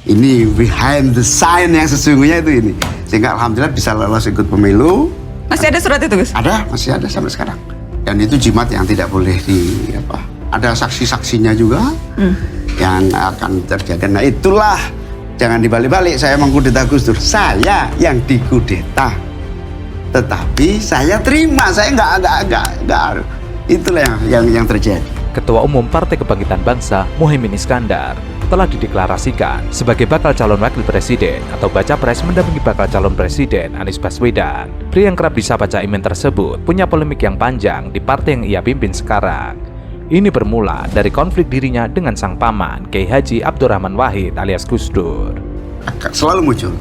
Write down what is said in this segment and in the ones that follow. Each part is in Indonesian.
Ini behind the sign yang sesungguhnya itu ini. Sehingga alhamdulillah bisa lolos ikut pemilu. Masih ada surat itu, Gus? Ada, masih ada sampai sekarang. Dan itu jimat yang tidak boleh ada saksi-saksinya juga yang akan terjadi. Nah itulah, jangan dibalik-balik, saya mengkudeta Gus Dur. Saya yang dikudeta. Tetapi saya terima, saya enggak. Itulah yang terjadi. Ketua Umum Partai Kebangkitan Bangsa, Muhaimin Iskandar, telah dideklarasikan sebagai bakal calon wakil presiden atau baca pres mendampingi bakal calon presiden Anies Baswedan. Pria yang kerap disapa Caimin tersebut punya polemik yang panjang di partai yang ia pimpin sekarang. Ini bermula dari konflik dirinya dengan sang paman, Kiai Haji Abdurrahman Wahid alias Gus Dur. Selalu muncul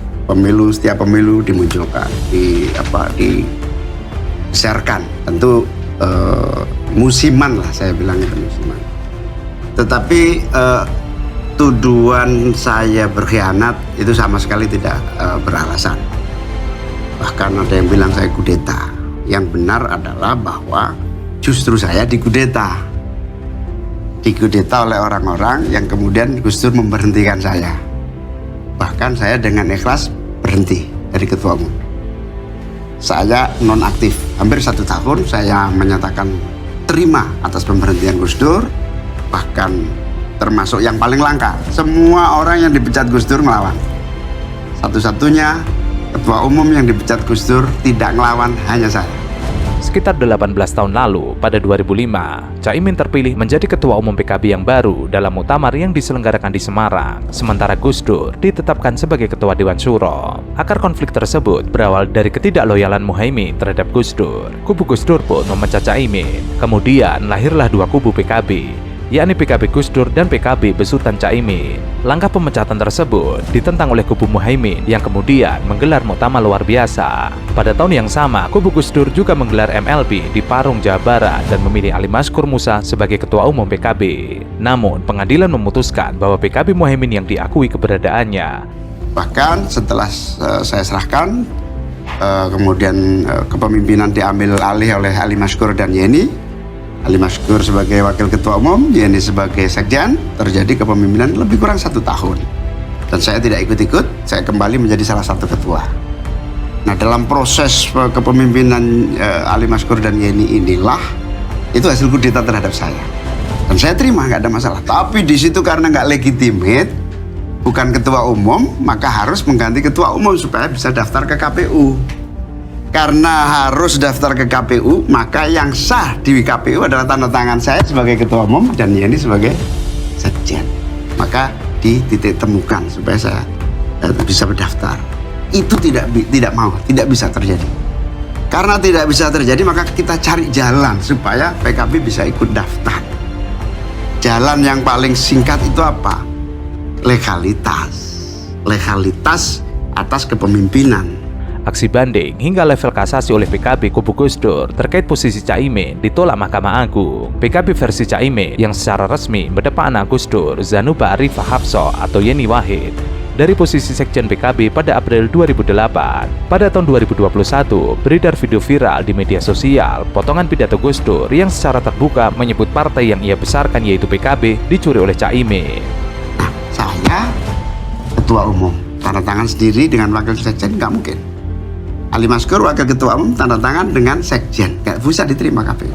setiap pemilu dimunculkan, di-sharekan. Tentu musiman lah, saya bilang itu musiman. Tetapi tuduhan saya berkhianat itu sama sekali tidak beralasan. Bahkan ada yang bilang saya kudeta. Yang benar adalah bahwa justru saya dikudeta oleh orang-orang yang kemudian Gus Dur memberhentikan saya. Bahkan saya dengan ikhlas berhenti dari ketua umum. Saya nonaktif. Hampir 1 tahun saya menyatakan terima atas pemberhentian Gus Dur. Bahkan termasuk yang paling langka, semua orang yang dipecat Gus Dur melawan. Satu-satunya ketua umum yang dipecat Gus Dur tidak ngelawan hanya saya. Sekitar 18 tahun lalu, pada 2005, Caimin terpilih menjadi ketua umum PKB yang baru dalam muktamar yang diselenggarakan di Semarang, sementara Gus Dur ditetapkan sebagai ketua Dewan Syuro. Akar konflik tersebut berawal dari ketidakloyalan Muhaimin terhadap Gus Dur. Kubu Gus Dur pun memecat Caimin. Kemudian lahirlah 2 kubu PKB, yakni PKB Gus Dur dan PKB besutan Caimin. Langkah pemecatan tersebut ditentang oleh kubu Muhaimin yang kemudian menggelar muktamar luar biasa. Pada tahun yang sama, kubu Gus Dur juga menggelar MLB di Parung, Jawa Barat dan memilih Ali Maskur Musa sebagai ketua umum PKB. Namun, pengadilan memutuskan bahwa PKB Muhaimin yang diakui keberadaannya. Bahkan setelah saya serahkan, kemudian kepemimpinan diambil alih oleh Ali Maskur dan Yeni. Ali Maskur sebagai wakil ketua umum, Yeni sebagai sekjen, terjadi kepemimpinan lebih kurang 1 tahun. Dan saya tidak ikut-ikut, saya kembali menjadi salah satu ketua. Nah, dalam proses kepemimpinan Ali Maskur dan Yeni inilah, itu hasil kudeta terhadap saya. Dan saya terima, nggak ada masalah. Tapi di situ karena nggak legitimate, bukan ketua umum, maka harus mengganti ketua umum supaya bisa daftar ke KPU. Karena harus daftar ke KPU, maka yang sah di KPU adalah tanda tangan saya sebagai ketua umum dan Yeni sebagai sekjen. Maka dititik temukan supaya saya bisa berdaftar. Itu tidak bisa terjadi. Karena tidak bisa terjadi, maka kita cari jalan supaya PKB bisa ikut daftar. Jalan yang paling singkat itu apa? Legalitas atas kepemimpinan. Aksi banding hingga level kasasi oleh PKB kubu Gus Dur terkait posisi Caimin ditolak Mahkamah Agung. PKB versi Caimin yang secara resmi mendepak anak Gus Dur, Zanuba Arifah Hapso atau Yeni Wahid, dari posisi sekjen PKB pada April 2008. Pada tahun 2021, beredar video viral di media sosial potongan pidato Gus Dur yang secara terbuka menyebut partai yang ia besarkan yaitu PKB dicuri oleh Caimin. Nah, saya ketua umum, tanda tangan sendiri dengan wakil sekjen nggak mungkin. Ali Maskur wakil ketua umum tanda tangan dengan sekjen, nggak bisa diterima KPU.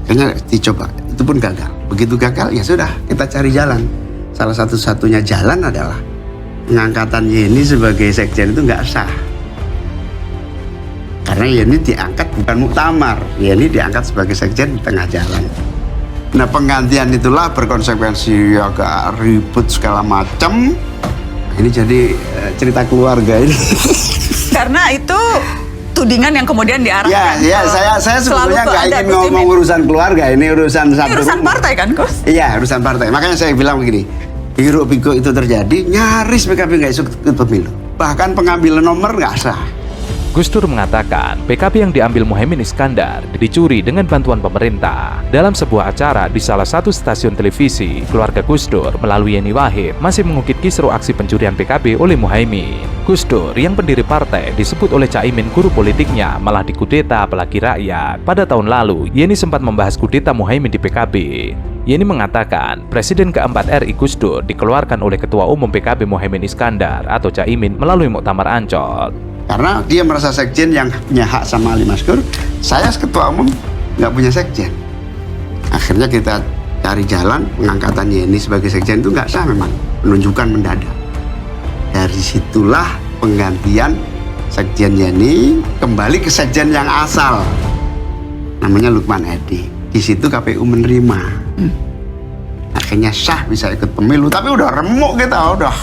Kayaknya dicoba, itu pun gagal. Begitu gagal, ya sudah, kita cari jalan. Salah satu-satunya jalan adalah pengangkatan Yeni sebagai sekjen itu nggak sah. Karena Yeni diangkat bukan muktamar, Yeni diangkat sebagai sekjen di tengah jalan. Nah, penggantian itulah berkonsekuensi agak ribut segala macam. Ini jadi cerita keluarga ini. Karena itu tudingan yang kemudian diarahkan. Ya, saya sebetulnya nggak ingin ngomong urusan keluarga, ini urusan satu urusan rumah. Partai kan, Gus? Iya, urusan partai. Makanya saya bilang begini, hiruk pikuk itu terjadi, nyaris PKB nggak ikut pemilu. Bahkan pengambilan nomor nggak sah. Gus Dur mengatakan PKB yang diambil Muhaimin Iskandar dicuri dengan bantuan pemerintah. Dalam sebuah acara di salah satu stasiun televisi, keluarga Gus Dur melalui Yeni Wahid masih mengukit kisru aksi pencurian PKB oleh Muhaimin. Gus Dur yang pendiri partai disebut oleh Caimin guru politiknya malah dikudeta apalagi rakyat. Pada tahun lalu, Yeni sempat membahas kudeta Muhaimin di PKB. Yeni mengatakan Presiden keempat RI Gus Dur dikeluarkan oleh Ketua Umum PKB Muhaimin Iskandar atau Caimin melalui Muktamar Ancol. Karena dia merasa sekjen yang punya hak sama Ali Maskur, saya ketua umum nggak punya sekjen. Akhirnya kita cari jalan, pengangkatan Yeni sebagai sekjen itu nggak sah memang, penunjukan mendadak. Dari situlah penggantian sekjen Yeni kembali ke sekjen yang asal, namanya Lukman Edi. Di situ KPU menerima. Akhirnya sah bisa ikut pemilu, tapi udah remuk kita, udah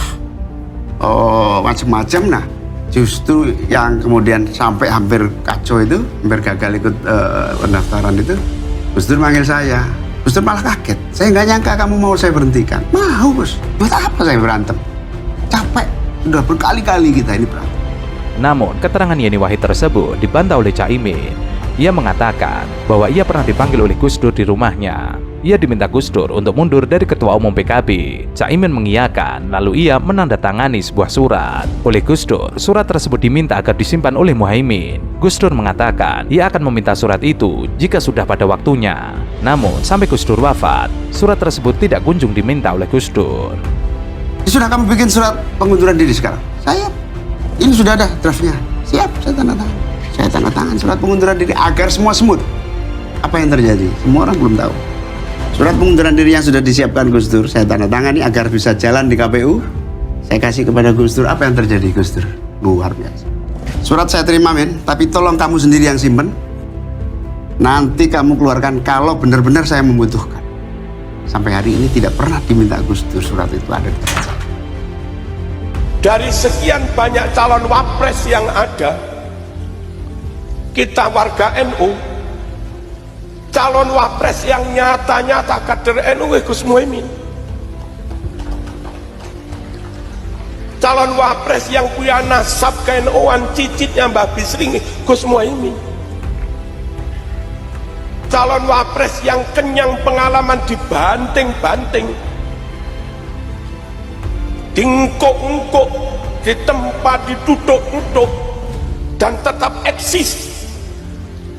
macam-macam. Nah, justru yang kemudian sampai hampir kacau itu, hampir gagal ikut pendaftaran itu, Gus Dur manggil saya. Gus Dur malah kaget. Saya nggak nyangka kamu mau saya berhentikan. Mau, Gus. Buat apa saya berantem? Capek. Udah berkali-kali kita ini berantem. Namun, keterangan Yeni Wahid tersebut dibantah oleh Caimin. Ia mengatakan bahwa ia pernah dipanggil oleh Gus Dur di rumahnya. Ia diminta Gus Dur untuk mundur dari Ketua Umum PKB. Caimin mengiyakan, lalu ia menandatangani sebuah surat. Oleh Gus Dur, surat tersebut diminta agar disimpan oleh Muhaimin. Gus Dur mengatakan ia akan meminta surat itu jika sudah pada waktunya. Namun, sampai Gus Dur wafat, surat tersebut tidak kunjung diminta oleh Gus Dur. Sudah kamu bikin surat pengunduran diri sekarang? Saya, ini sudah ada draftnya. Siap, saya tanda tangan. Saya tanda tangan surat pengunduran diri agar semua smooth. Apa yang terjadi? Semua orang belum tahu. Surat pengunduran diri yang sudah disiapkan Gus Dur, saya tanda tangani agar bisa jalan di KPU. Saya kasih kepada Gus Dur. Apa yang terjadi Gus Dur? Luar biasa. Surat saya terima, men, tapi tolong kamu sendiri yang simpen. Nanti kamu keluarkan kalau benar-benar saya membutuhkan. Sampai hari ini tidak pernah diminta Gus Dur surat itu ada di tempat saya. Dari sekian banyak calon wapres yang ada, kita warga NU, calon wapres yang nyata-nyata kader NU Gus Muhaimin. Calon wapres yang punya nasab ke NU-an cicitnya Mbah Bisri Gus Muhaimin. Calon wapres yang kenyang pengalaman dibanting-banting, dingkuk-ngkuk, ditempa, diduduk-duduk, dan tetap eksis,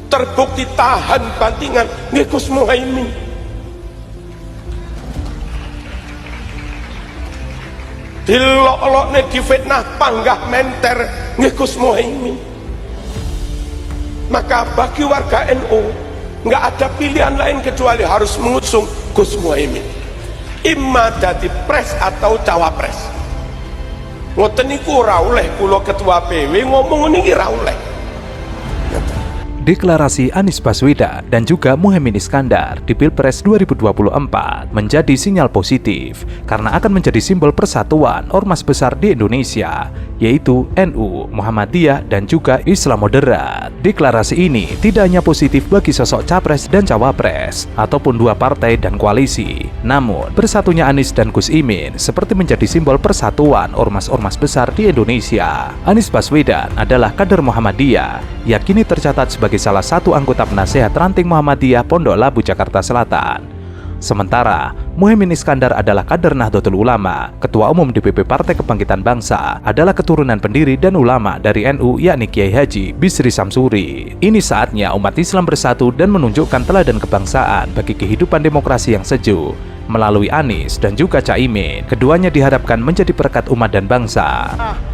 terbukti tahan bantingan Gus Muhaimin. Dilok-lokne difitnah panggah menter Gus Muhaimin. Maka bagi warga NU nggak ada pilihan lain kecuali harus mengusung Gus Muhaimin, imma dadi pres atau cawapres. Ngoten niku ora oleh kula ketua PW ngomong niki ora oleh. Deklarasi Anies Baswedan dan juga Muhaimin Iskandar di Pilpres 2024 menjadi sinyal positif karena akan menjadi simbol persatuan ormas besar di Indonesia, yaitu NU, Muhammadiyah, dan juga Islam moderat. Deklarasi ini tidak hanya positif bagi sosok capres dan cawapres, ataupun dua partai dan koalisi. Namun, bersatunya Anies dan Gus Imin seperti menjadi simbol persatuan ormas-ormas besar di Indonesia. Anies Baswedan adalah kader Muhammadiyah, yakini tercatat sebagai salah satu anggota penasehat ranting Muhammadiyah Pondok Labu, Jakarta Selatan. Sementara, Muhaimin Iskandar adalah kader Nahdlatul Ulama, Ketua Umum DPP Partai Kebangkitan Bangsa, adalah keturunan pendiri dan ulama dari NU yakni Kiai Haji Bisri Samsuri. Ini saatnya umat Islam bersatu dan menunjukkan teladan kebangsaan bagi kehidupan demokrasi yang sejuk. Melalui Anies dan juga Caimin, keduanya diharapkan menjadi perekat umat dan bangsa.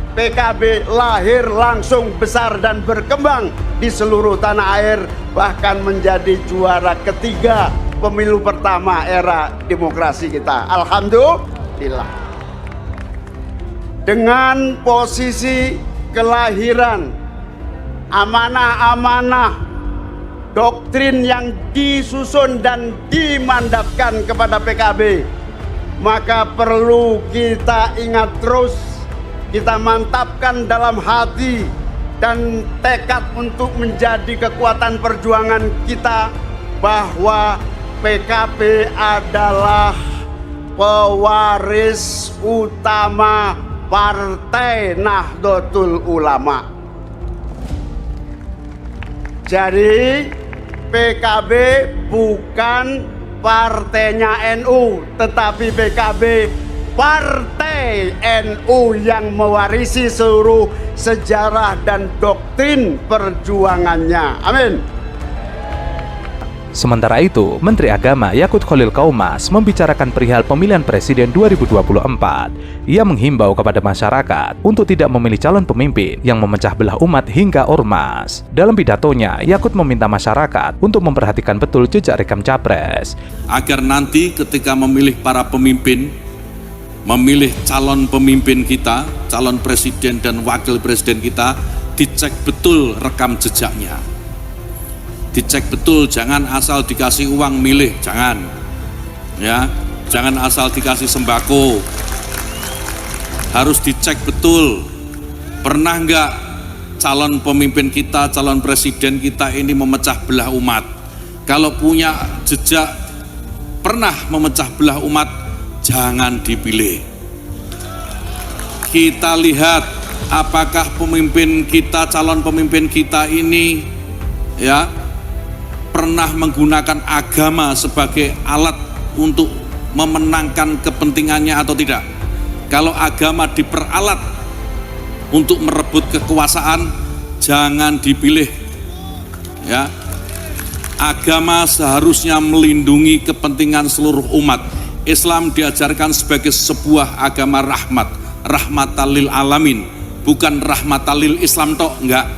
PKB lahir langsung besar dan berkembang di seluruh tanah air, bahkan menjadi juara ketiga pemilu pertama era demokrasi kita. Alhamdulillah. Dengan posisi kelahiran amanah-amanah doktrin yang disusun dan dimandatkan kepada PKB, maka perlu kita ingat terus, kita mantapkan dalam hati dan tekad untuk menjadi kekuatan perjuangan kita bahwa PKB adalah pewaris utama Partai Nahdlatul Ulama. Jadi PKB bukan partainya NU, tetapi PKB partai NU yang mewarisi seluruh sejarah dan doktrin perjuangannya. Amin. Sementara itu, Menteri Agama Yakut Khalil Qaumas membicarakan perihal pemilihan presiden 2024. Ia menghimbau kepada masyarakat untuk tidak memilih calon pemimpin yang memecah belah umat hingga ormas. Dalam pidatonya, Yakut meminta masyarakat untuk memperhatikan betul jejak rekam Capres. Agar nanti ketika memilih para pemimpin, memilih calon pemimpin kita, calon presiden dan wakil presiden kita, dicek betul rekam jejaknya. Dicek betul, jangan asal dikasih uang milih, jangan. Ya, jangan asal dikasih sembako. Harus dicek betul. Pernah nggak calon pemimpin kita, calon presiden kita ini memecah belah umat? Kalau punya jejak pernah memecah belah umat, jangan dipilih. Kita lihat apakah pemimpin kita, calon pemimpin kita ini ya pernah menggunakan agama sebagai alat untuk memenangkan kepentingannya atau tidak. Kalau agama diperalat untuk merebut kekuasaan, jangan dipilih. Ya. Agama seharusnya melindungi kepentingan seluruh umat. Islam diajarkan sebagai sebuah agama rahmat, rahmatan lil alamin, bukan rahmatan lil Islam tok, enggak.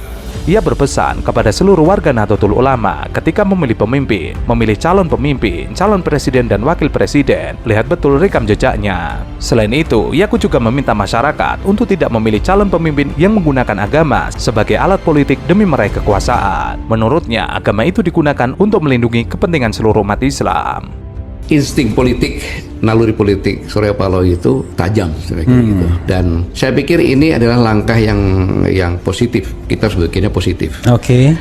Ia berpesan kepada seluruh warga Nahdlatul Ulama ketika memilih pemimpin, memilih calon pemimpin, calon presiden dan wakil presiden, lihat betul rekam jejaknya. Selain itu, Yakut juga meminta masyarakat untuk tidak memilih calon pemimpin yang menggunakan agama sebagai alat politik demi meraih kekuasaan. Menurutnya, agama itu digunakan untuk melindungi kepentingan seluruh umat Islam. Insting politik, naluri politik Surya Paloh itu tajam gitu. Dan saya pikir ini adalah langkah yang positif. Kita harus berpikirnya positif. Oke.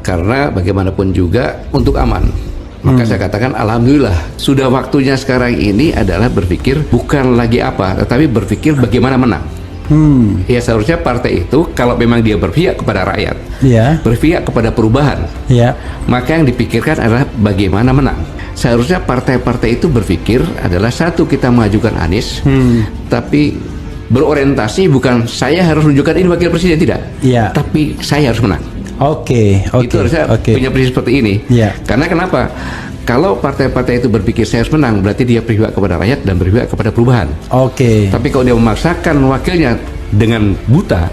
Karena bagaimanapun juga untuk aman. Maka saya katakan alhamdulillah sudah waktunya sekarang ini adalah berpikir bukan lagi apa, tetapi berpikir bagaimana menang. Ya seharusnya partai itu kalau memang dia berpihak kepada rakyat, berpihak kepada perubahan, maka yang dipikirkan adalah bagaimana menang. Seharusnya partai-partai itu berpikir adalah satu, kita mengajukan Anies, tapi berorientasi bukan saya harus menunjukkan ini wakil presiden, tidak, tapi saya harus menang. Itu harusnya punya prinsip seperti ini. Karena kenapa? Kalau partai-partai itu berpikir saya harus menang, berarti dia berpihak kepada rakyat dan berpihak kepada perubahan. Tapi kalau dia memaksakan wakilnya dengan buta,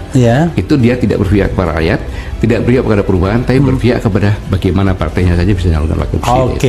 itu dia tidak berpihak kepada rakyat, tidak berpihak kepada perubahan, tapi berpihak kepada bagaimana partainya saja bisa menyalurkan wakil presiden.